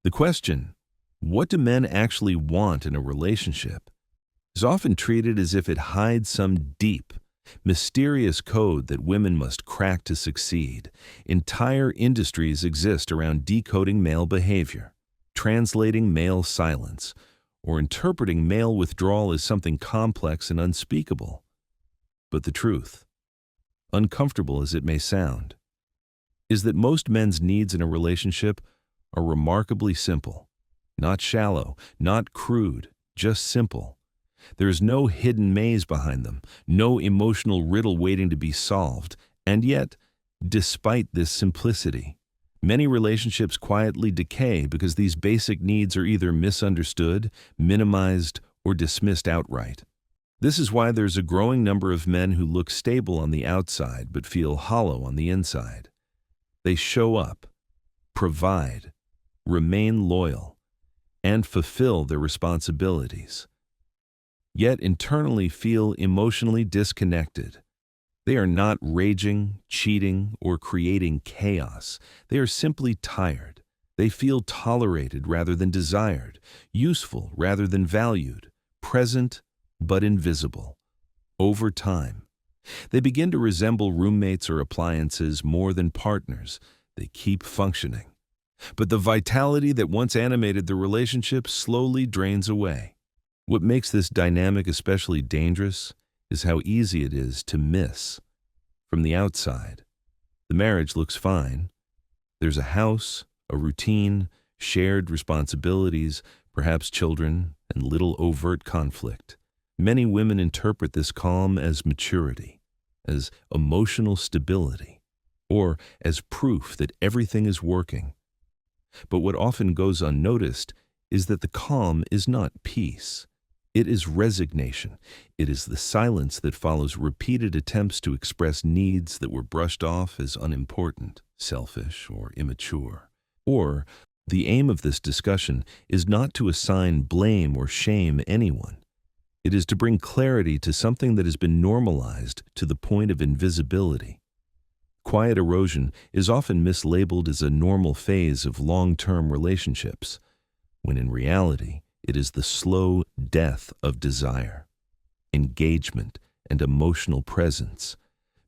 The question, what do men actually want in a relationship, is often treated as if it hides some deep, mysterious code that women must crack to succeed. Entire industries exist around decoding male behavior, translating male silence, or interpreting male withdrawal as something complex and unspeakable. But the truth, uncomfortable as it may sound, is that most men's needs in a relationship are remarkably simple. Not shallow, not crude, just simple. There is no hidden maze behind them, no emotional riddle waiting to be solved. And yet, despite this simplicity, many relationships quietly decay because these basic needs are either misunderstood, minimized, or dismissed outright. This is why there's a growing number of men who look stable on the outside but feel hollow on the inside. They show up, provide, remain loyal, and fulfill their responsibilities, yet internally feel emotionally disconnected. They are not raging, cheating, or creating chaos. They are simply tired. They feel tolerated rather than desired, useful rather than valued, present but invisible. Over time, they begin to resemble roommates or appliances more than partners. They keep functioning, but the vitality that once animated the relationship slowly drains away. What makes this dynamic especially dangerous is how easy it is to miss. From the outside, the marriage looks fine. There's a house, a routine, shared responsibilities, perhaps children, and little overt conflict. Many women interpret this calm as maturity, as emotional stability, or as proof that everything is working. But what often goes unnoticed is that the calm is not peace. It is resignation. It is the silence that follows repeated attempts to express needs that were brushed off as unimportant, selfish, or immature. Or, the aim of this discussion is not to assign blame or shame anyone. It is to bring clarity to something that has been normalized to the point of invisibility. Quiet erosion is often mislabeled as a normal phase of long-term relationships, when in reality, it is the slow death of desire, engagement, and emotional presence.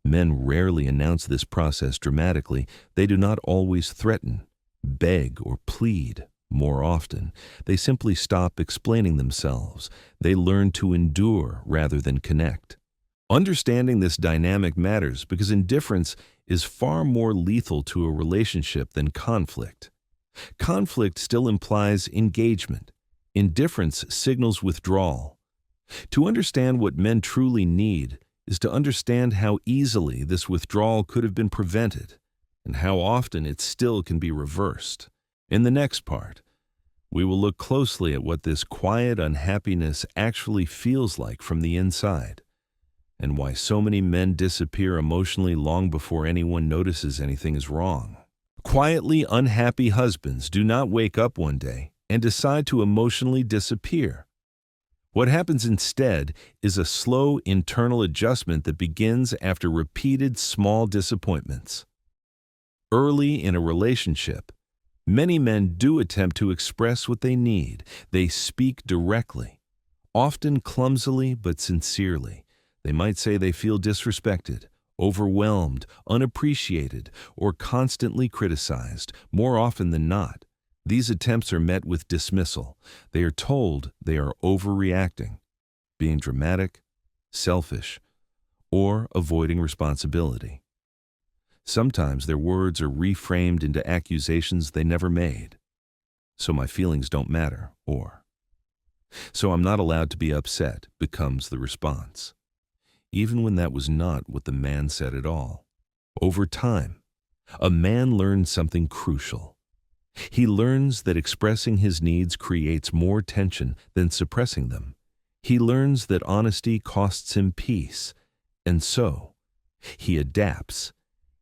Men rarely announce this process dramatically. They do not always threaten, beg, or plead. More often, they simply stop explaining themselves. They learn to endure rather than connect. Understanding this dynamic matters because indifference is far more lethal to a relationship than conflict. Conflict still implies engagement. Indifference signals withdrawal. To understand what men truly need is to understand how easily this withdrawal could have been prevented and how often it still can be reversed. In the next part, we will look closely at what this quiet unhappiness actually feels like from the inside, and why so many men disappear emotionally long before anyone notices anything is wrong. Quietly unhappy husbands do not wake up one day and decide to emotionally disappear. What happens instead is a slow internal adjustment that begins after repeated small disappointments. Early in a relationship, many men do attempt to express what they need. They speak directly, often clumsily but sincerely. They might say they feel disrespected, overwhelmed, unappreciated, or constantly criticized. More often than not, these attempts are met with dismissal. They are told they are overreacting, being dramatic, selfish, or avoiding responsibility. Sometimes their words are reframed into accusations they never made. So my feelings don't matter, or so I'm not allowed to be upset, becomes the response, even when that was not what the man said at all. Over time, a man learns something crucial. He learns that expressing his needs creates more tension than suppressing them. He learns that honesty costs him peace, and so he adapts.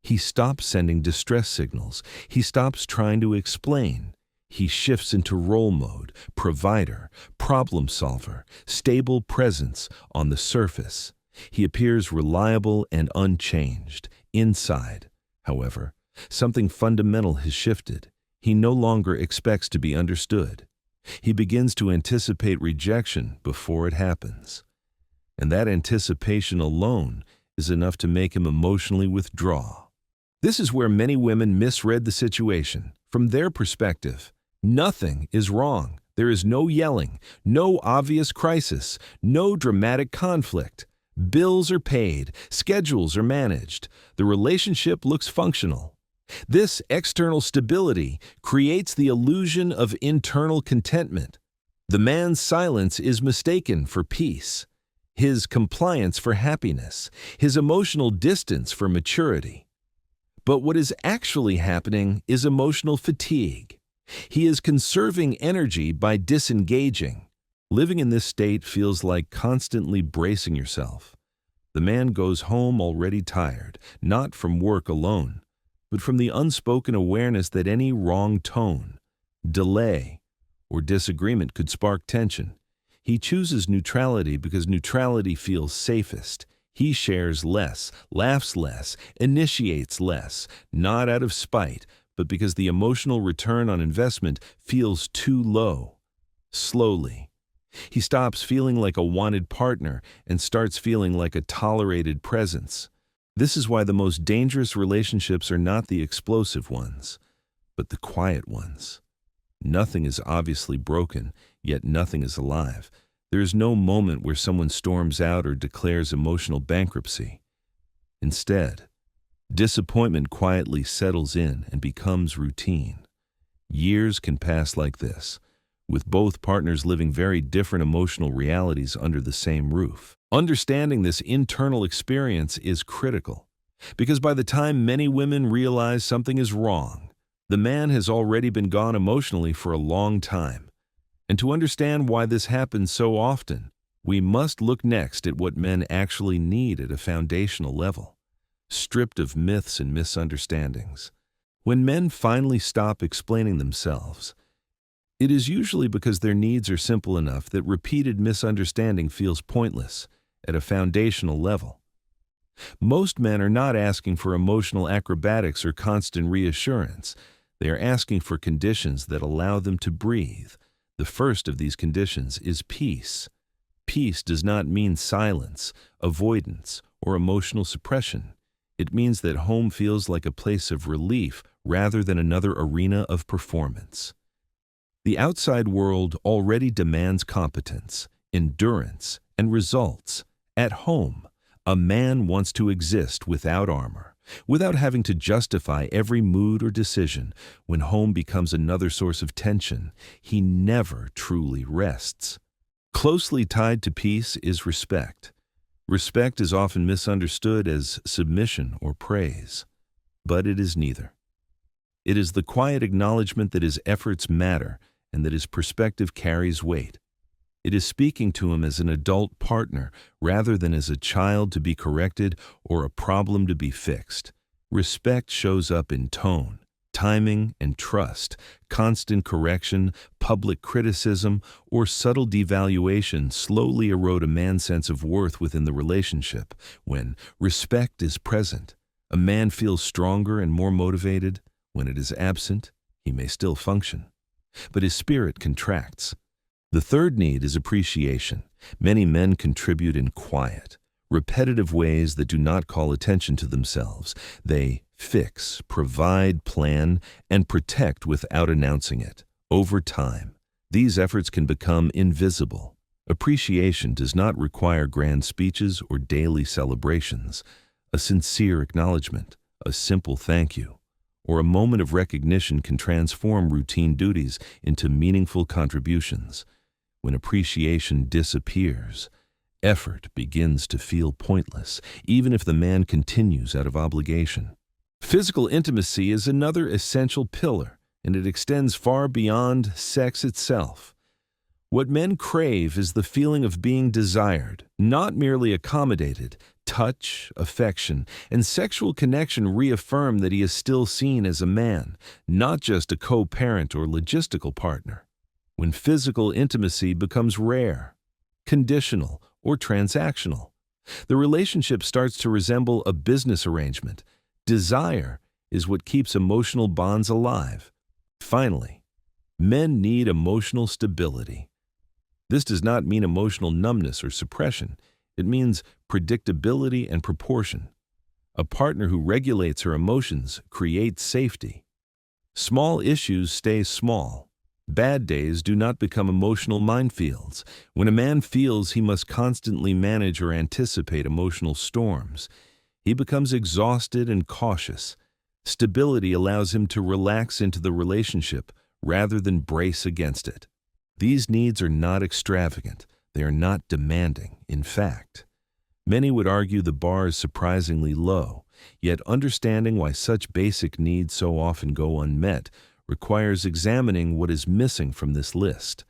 He stops sending distress signals. He stops trying to explain. He shifts into role mode, provider, problem solver, stable presence on the surface. He appears reliable and unchanged. Inside, however, something fundamental has shifted. He no longer expects to be understood. He begins to anticipate rejection before it happens. And that anticipation alone is enough to make him emotionally withdraw. This is where many women misread the situation. From their perspective, nothing is wrong. There is no yelling, no obvious crisis, no dramatic conflict. Bills are paid, schedules are managed, the relationship looks functional. This external stability creates the illusion of internal contentment. The man's silence is mistaken for peace, his compliance for happiness, his emotional distance for maturity. But what is actually happening is emotional fatigue. He is conserving energy by disengaging. Living in this state feels like constantly bracing yourself. The man goes home already tired, not from work alone, but from the unspoken awareness that any wrong tone, delay, or disagreement could spark tension. He chooses neutrality because neutrality feels safest. He shares less, laughs less, initiates less, not out of spite, but because the emotional return on investment feels too low. Slowly, he stops feeling like a wanted partner and starts feeling like a tolerated presence. This is why the most dangerous relationships are not the explosive ones, but the quiet ones. Nothing is obviously broken, yet nothing is alive. There is no moment where someone storms out or declares emotional bankruptcy. Instead, disappointment quietly settles in and becomes routine. Years can pass like this, with both partners living very different emotional realities under the same roof. Understanding this internal experience is critical, because by the time many women realize something is wrong, the man has already been gone emotionally for a long time. And to understand why this happens so often, we must look next at what men actually need at a foundational level, stripped of myths and misunderstandings. When men finally stop explaining themselves, it is usually because their needs are simple enough that repeated misunderstanding feels pointless at a foundational level. Most men are not asking for emotional acrobatics or constant reassurance. They are asking for conditions that allow them to breathe. The first of these conditions is peace. Peace does not mean silence, avoidance, or emotional suppression. It means that home feels like a place of relief rather than another arena of performance. The outside world already demands competence, endurance, and results. At home, a man wants to exist without armor, without having to justify every mood or decision. When home becomes another source of tension, he never truly rests. Closely tied to peace is respect. Respect is often misunderstood as submission or praise, but it is neither. It is the quiet acknowledgement that his efforts matter and that his perspective carries weight. It is speaking to him as an adult partner rather than as a child to be corrected or a problem to be fixed. Respect shows up in tone, timing, and trust. Constant correction, public criticism, or subtle devaluation slowly erode a man's sense of worth within the relationship. When respect is present, a man feels stronger and more motivated. When it is absent, he may still function, but his spirit contracts. The third need is appreciation. Many men contribute in quiet, repetitive ways that do not call attention to themselves. They fix, provide, plan, and protect without announcing it. Over time, these efforts can become invisible. Appreciation does not require grand speeches or daily celebrations. A sincere acknowledgement, a simple thank you, or a moment of recognition can transform routine duties into meaningful contributions. When appreciation disappears, effort begins to feel pointless, even if the man continues out of obligation. Physical intimacy is another essential pillar, and it extends far beyond sex itself. What men crave is the feeling of being desired, not merely accommodated. Touch, affection, and sexual connection reaffirm that he is still seen as a man, not just a co-parent or logistical partner. When physical intimacy becomes rare, conditional, or transactional, the relationship starts to resemble a business arrangement. Desire is what keeps emotional bonds alive. Finally, men need emotional stability. This does not mean emotional numbness or suppression. It means predictability and proportion. A partner who regulates her emotions creates safety. Small issues stay small. Bad days do not become emotional minefields. When a man feels he must constantly manage or anticipate emotional storms, he becomes exhausted and cautious. Stability allows him to relax into the relationship rather than brace against it. These needs are not extravagant. They are not demanding. In fact, many would argue the bar is surprisingly low, yet understanding why such basic needs so often go unmet requires examining what is missing from this list,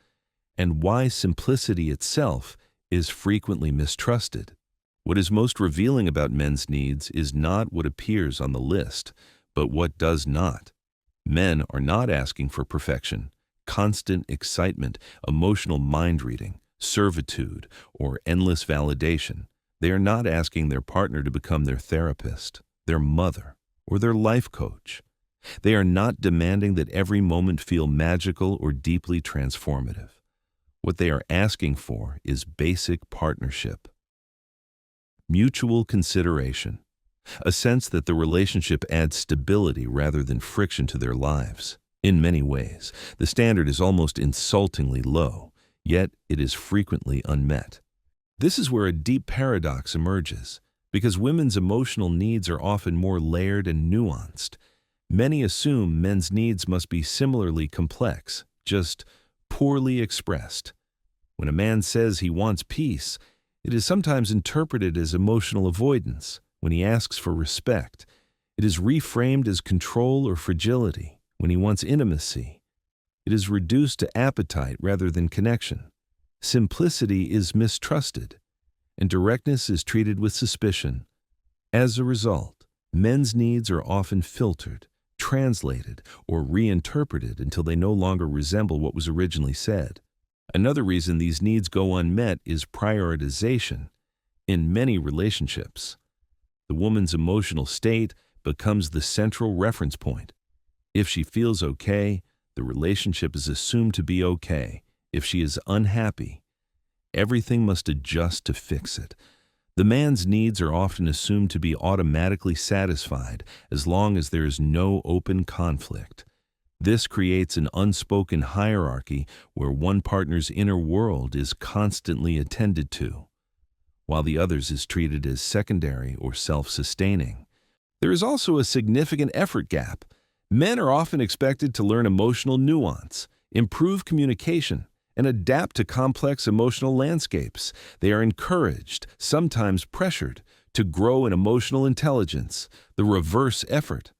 and why simplicity itself is frequently mistrusted. What is most revealing about men's needs is not what appears on the list, but what does not. Men are not asking for perfection, constant excitement, emotional mind-reading, servitude, or endless validation. They are not asking their partner to become their therapist, their mother, or their life coach. They are not demanding that every moment feel magical or deeply transformative. What they are asking for is basic partnership. Mutual consideration, a sense that the relationship adds stability rather than friction to their lives. In many ways, the standard is almost insultingly low, yet it is frequently unmet. This is where a deep paradox emerges, because women's emotional needs are often more layered and nuanced. Many assume men's needs must be similarly complex, just poorly expressed. When a man says he wants peace, it is sometimes interpreted as emotional avoidance. When he asks for respect, it is reframed as control or fragility. When he wants intimacy, it is reduced to appetite rather than connection. Simplicity is mistrusted, and directness is treated with suspicion. As a result, men's needs are often filtered, translated, or reinterpreted until they no longer resemble what was originally said. Another reason these needs go unmet is prioritization. In many relationships, the woman's emotional state becomes the central reference point. If she feels okay, the relationship is assumed to be okay. If she is unhappy, everything must adjust to fix it. The man's needs are often assumed to be automatically satisfied as long as there is no open conflict. This creates an unspoken hierarchy where one partner's inner world is constantly attended to, while the other's is treated as secondary or self-sustaining. There is also a significant effort gap. Men are often expected to learn emotional nuance, improve communication, and adapt to complex emotional landscapes. They are encouraged, sometimes pressured, to grow in emotional intelligence, the reverse effort.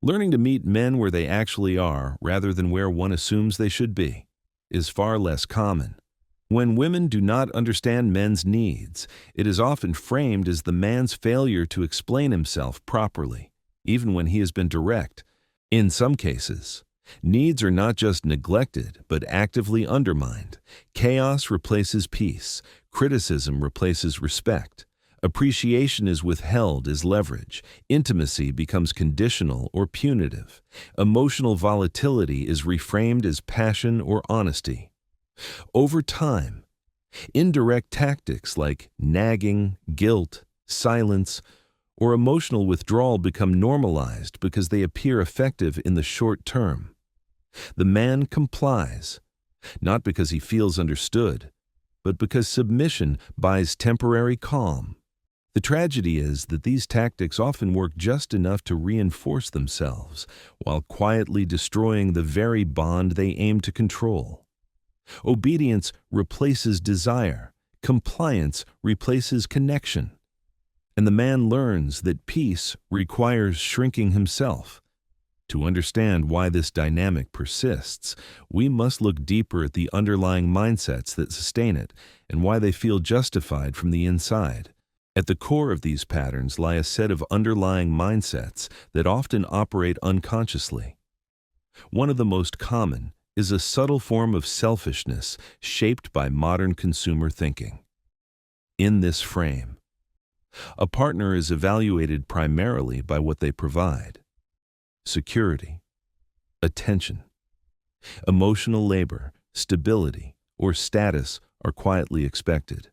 Learning to meet men where they actually are, rather than where one assumes they should be, is far less common. When women do not understand men's needs, it is often framed as the man's failure to explain himself properly, even when he has been direct. In some cases, needs are not just neglected, but actively undermined. Chaos replaces peace. Criticism replaces respect. Appreciation is withheld as leverage. Intimacy becomes conditional or punitive. Emotional volatility is reframed as passion or honesty. Over time, indirect tactics like nagging, guilt, silence, or emotional withdrawal become normalized because they appear effective in the short term. The man complies, not because he feels understood, but because submission buys temporary calm. The tragedy is that these tactics often work just enough to reinforce themselves, while quietly destroying the very bond they aim to control. Obedience replaces desire, compliance replaces connection, and the man learns that peace requires shrinking himself. To understand why this dynamic persists, we must look deeper at the underlying mindsets that sustain it and why they feel justified from the inside. At the core of these patterns lie a set of underlying mindsets that often operate unconsciously. One of the most common is a subtle form of selfishness shaped by modern consumer thinking. In this frame, a partner is evaluated primarily by what they provide: security, attention, Emotional labor, stability, or status are quietly expected.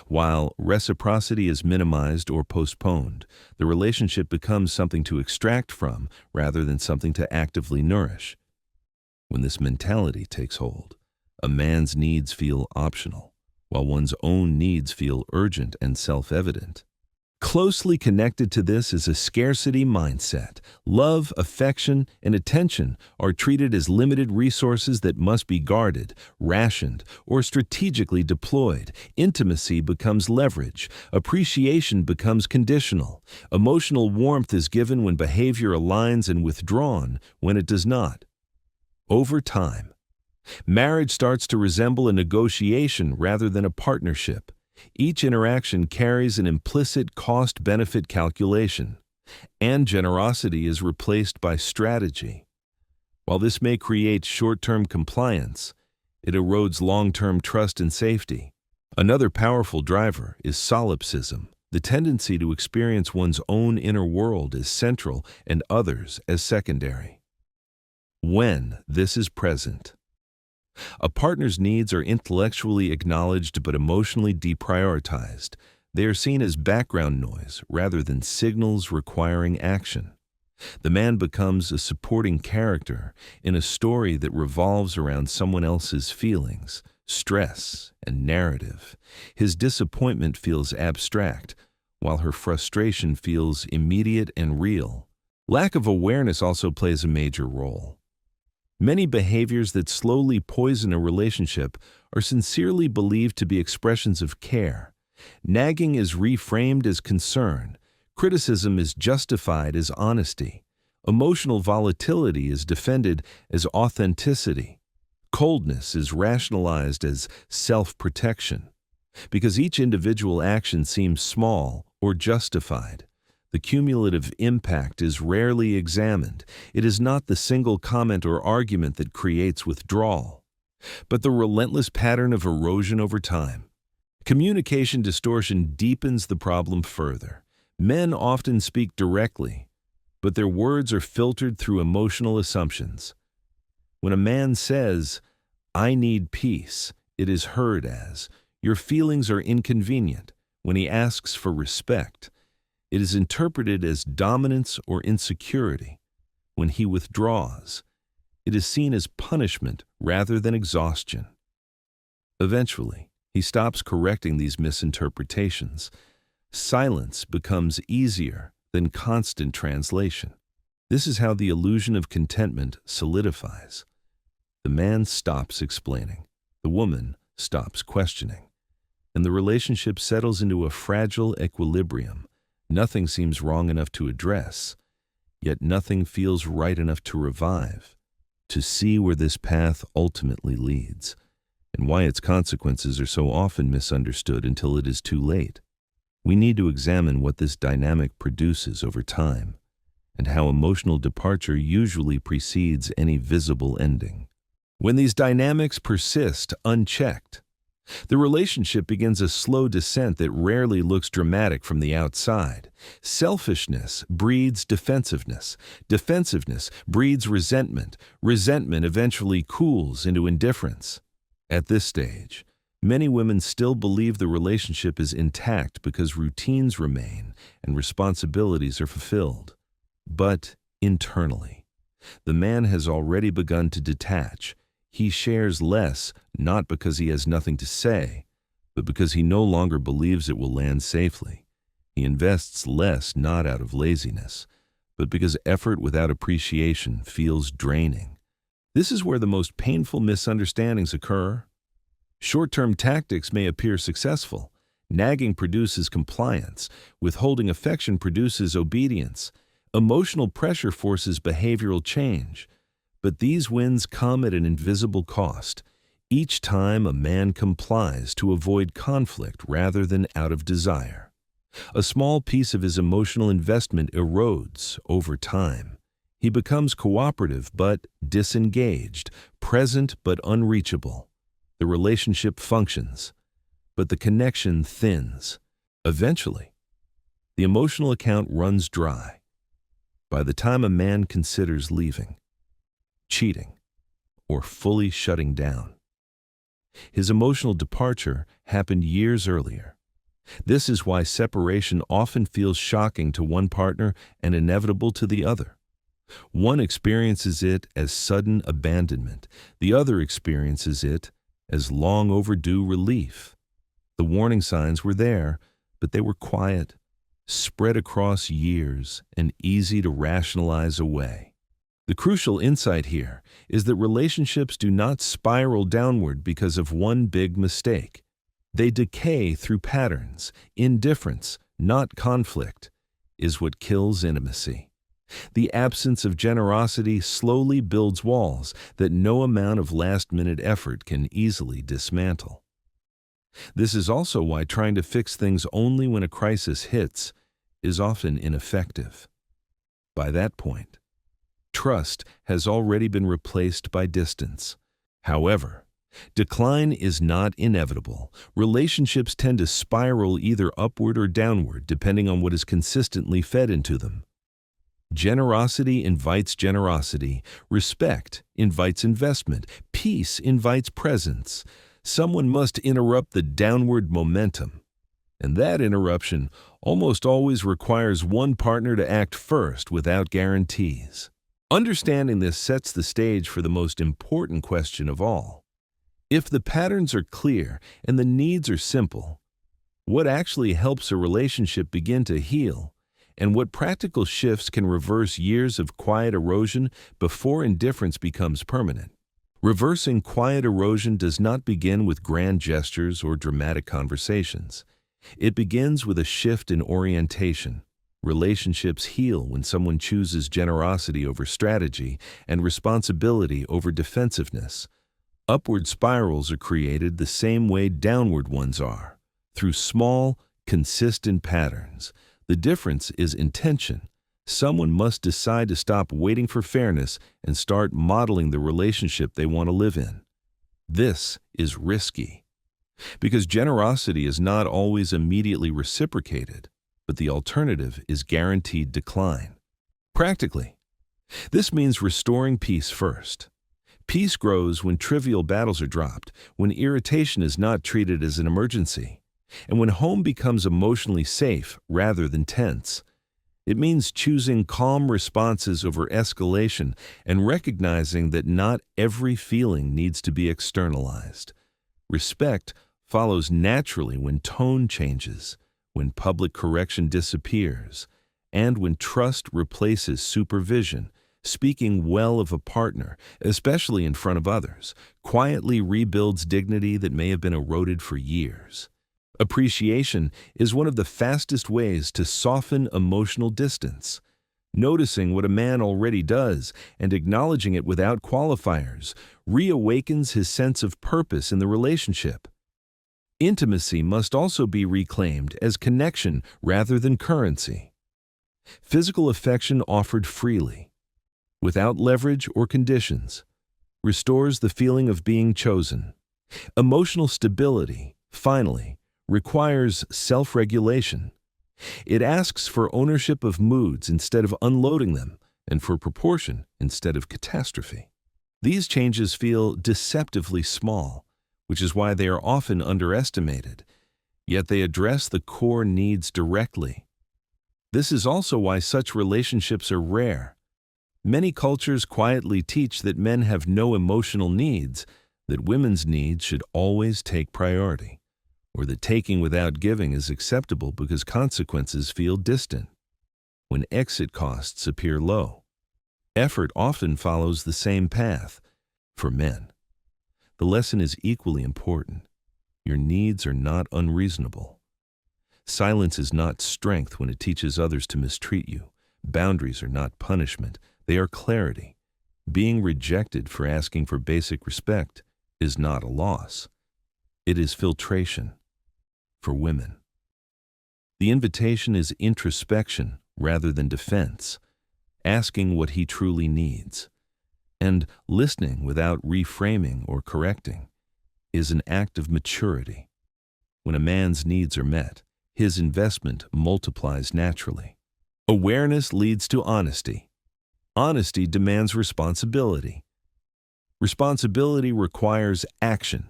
While reciprocity is minimized or postponed, the relationship becomes something to extract from rather than something to actively nourish. When this mentality takes hold, a man's needs feel optional, while one's own needs feel urgent and self-evident. Closely connected to this is a scarcity mindset. Love, affection, and attention are treated as limited resources that must be guarded, rationed, or strategically deployed. Intimacy becomes leverage. Appreciation becomes conditional. Emotional warmth is given when behavior aligns and withdrawn when it does not. Over time, marriage starts to resemble a negotiation rather than a partnership. Each interaction carries an implicit cost-benefit calculation, and generosity is replaced by strategy. While this may create short-term compliance, it erodes long-term trust and safety. Another powerful driver is solipsism, the tendency to experience one's own inner world as central and others as secondary. When this is present, a partner's needs are intellectually acknowledged but emotionally deprioritized. They are seen as background noise rather than signals requiring action. The man becomes a supporting character in a story that revolves around someone else's feelings, stress, and narrative. His disappointment feels abstract, while her frustration feels immediate and real. Lack of awareness also plays a major role. Many behaviors that slowly poison a relationship are sincerely believed to be expressions of care. Nagging is reframed as concern. Criticism is justified as honesty. Emotional volatility is defended as authenticity. Coldness is rationalized as self-protection. Because each individual action seems small or justified, the cumulative impact is rarely examined. It is not the single comment or argument that creates withdrawal, but the relentless pattern of erosion over time. Communication distortion deepens the problem further. Men often speak directly, but their words are filtered through emotional assumptions. When a man says, "I need peace," it is heard as, "Your feelings are inconvenient." When he asks for respect, it is interpreted as dominance or insecurity. When he withdraws, it is seen as punishment rather than exhaustion. Eventually, he stops correcting these misinterpretations. Silence becomes easier than constant translation. This is how the illusion of contentment solidifies. The man stops explaining, the woman stops questioning, and the relationship settles into a fragile equilibrium. Nothing seems wrong enough to address, yet nothing feels right enough to revive. To see where this path ultimately leads, and why its consequences are so often misunderstood until it is too late, we need to examine what this dynamic produces over time, and how emotional departure usually precedes any visible ending. When these dynamics persist unchecked, the relationship begins a slow descent that rarely looks dramatic from the outside. Selfishness breeds defensiveness. Defensiveness breeds resentment. Resentment eventually cools into indifference. At this stage, many women still believe the relationship is intact because routines remain and responsibilities are fulfilled. But internally, the man has already begun to detach. He shares less, not because he has nothing to say, but because he no longer believes it will land safely. He invests less not out of laziness, but because effort without appreciation feels draining. This is where the most painful misunderstandings occur. Short-term tactics may appear successful. Nagging produces compliance. Withholding affection produces obedience. Emotional pressure forces behavioral change. But these wins come at an invisible cost. Each time a man complies to avoid conflict rather than out of desire, a small piece of his emotional investment erodes over time. He becomes cooperative but disengaged, present but unreachable. The relationship functions, but the connection thins. Eventually, the emotional account runs dry. By the time a man considers leaving, cheating, or fully shutting down. His emotional departure happened years earlier. This is why separation often feels shocking to one partner and inevitable to the other. One experiences it as sudden abandonment. The other experiences it as long overdue relief. The warning signs were there, but they were quiet, spread across years, and easy to rationalize away. The crucial insight here is that relationships do not spiral downward because of one big mistake. They decay through patterns. Indifference, not conflict, is what kills intimacy. The absence of generosity slowly builds walls that no amount of last-minute effort can easily dismantle. This is also why trying to fix things only when a crisis hits is often ineffective. By that point, trust has already been replaced by distance. However, decline is not inevitable. Relationships tend to spiral either upward or downward depending on what is consistently fed into them. Generosity invites generosity. Respect invites investment. Peace invites presence. Someone must interrupt the downward momentum. And that interruption almost always requires one partner to act first without guarantees. Understanding this sets the stage for the most important question of all. If the patterns are clear and the needs are simple, what actually helps a relationship begin to heal? And what practical shifts can reverse years of quiet erosion before indifference becomes permanent? Reversing quiet erosion does not begin with grand gestures or dramatic conversations. It begins with a shift in orientation. Relationships heal when someone chooses generosity over strategy and responsibility over defensiveness. Upward spirals are created the same way downward ones are, through small, consistent patterns. The difference is intention. Someone must decide to stop waiting for fairness and start modeling the relationship they want to live in. This is risky, because generosity is not always immediately reciprocated, but the alternative is guaranteed decline. Practically, this means restoring peace first. Peace grows when trivial battles are dropped, when irritation is not treated as an emergency, and when home becomes emotionally safe rather than tense. It means choosing calm responses over escalation and recognizing that not every feeling needs to be externalized. Respect follows naturally when tone changes, when public correction disappears, and when trust replaces supervision. Speaking well of a partner, especially in front of others, quietly rebuilds dignity that may have been eroded for years. Appreciation is one of the fastest ways to soften emotional distance. Noticing what a man already does and acknowledging it without qualifiers reawakens his sense of purpose in the relationship. Intimacy must also be reclaimed as connection rather than currency. Physical affection offered freely, without leverage or conditions, restores the feeling of being chosen. Emotional stability, finally, requires self-regulation. It asks for ownership of moods instead of unloading them, and for proportion instead of catastrophe. These changes feel deceptively small, which is why they are often underestimated, yet they address the core needs directly. This is also why such relationships are rare. Many cultures quietly teach that men have no emotional needs, that women's needs should always take priority, or that taking without giving is acceptable because consequences feel distant. When exit costs appear low, effort often follows the same path. For men, the lesson is equally important. Your needs are not unreasonable. Silence is not strength when it teaches others to mistreat you. Boundaries are not punishment. They are clarity. Being rejected for asking for basic respect is not a loss. It is filtration. For women, the invitation is introspection rather than defense, asking what he truly needs, and listening without reframing or correcting is an act of maturity. When a man's needs are met, his investment multiplies naturally. Awareness leads to honesty. Honesty demands responsibility. Responsibility requires action.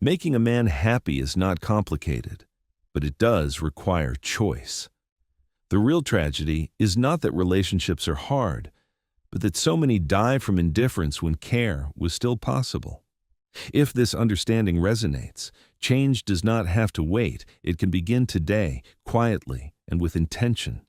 Making a man happy is not complicated, but it does require choice. The real tragedy is not that relationships are hard, but that so many die from indifference when care was still possible. If this understanding resonates, change does not have to wait. It can begin today, quietly and with intention.